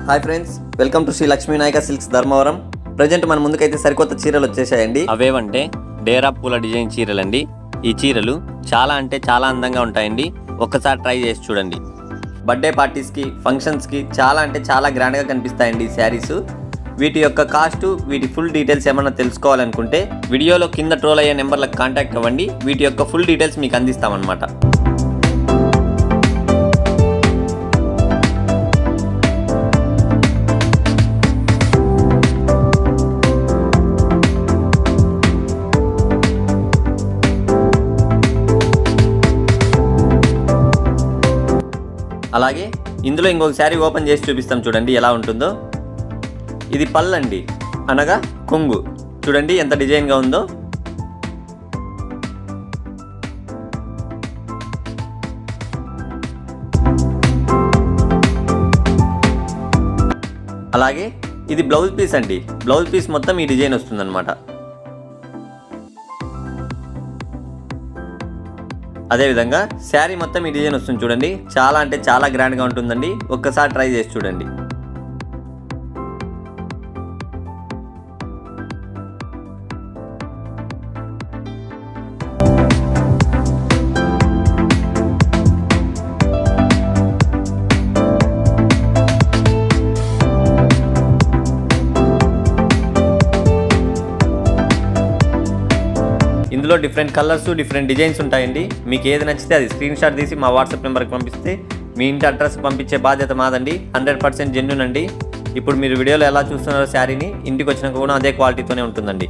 Hi friends, welcome to Shri Lakshmi Nayaka silks Dharmavaram. Present మన ముందుకైతే సరికొత్త చీరలు వచ్చేసాయండి. అవేవంటే డేరా పూల డిజైన్ చీరలండి. ఈ చీరలు చాలా అంటే చాలా అందంగా ఉంటాయండి. ఒక్కసారి ట్రై చేసి చూడండి. బర్త్డే పార్టీస్కి, ఫంక్షన్స్కి చాలా అంటే చాలా గ్రాండ్గా కనిపిస్తాయండి ఈ శారీస్. వీటి యొక్క కాస్ట్, వీటి ఫుల్ డీటెయిల్స్ ఏమన్నా తెలుసుకోవాలనుకుంటే వీడియోలో కింద ట్రోల్ అయ్యే నెంబర్లకు కాంటాక్ట్ అవ్వండి. వీటి యొక్క ఫుల్ డీటెయిల్స్ మీకు అందిస్తామన్నమాట. అలాగే ఇందులో ఇంకొక శారీ ఓపెన్ చేసి చూపిస్తాం, చూడండి ఎలా ఉంటుందో. ఇది పళ్ళండి, అనగా కొంగు. చూడండి ఎంత డిజైన్గా ఉందో. అలాగే ఇది బ్లౌజ్ పీస్ అండి. బ్లౌజ్ పీస్ మొత్తం ఈ డిజైన్ వస్తుందన్నమాట. అదేవిధంగా శారీ మొత్తం ఈ డిజైన్ వస్తుంది చూడండి. చాలా అంటే చాలా గ్రాండ్గా ఉంటుందండి. ఒక్కసారి ట్రై చేసి చూడండి. ఇందులో డిఫరెంట్ కలర్స్, డిఫరెంట్ డిజైన్స్ ఉంటాయండి. మీకు ఏది నచ్చితే అది స్క్రీన్ షాట్ తీసి మా వాట్సాప్ నెంబర్కి పంపిస్తే మీ ఇంటి అడ్రస్ పంపించే బాధ్యత మాదండి. 100% జెన్యూన్ అండి. ఇప్పుడు మీరు వీడియోలో ఎలా చూస్తున్నారో శారీని ఇంటికి వచ్చినాక కూడా అదే క్వాలిటీతోనే ఉంటుందండి.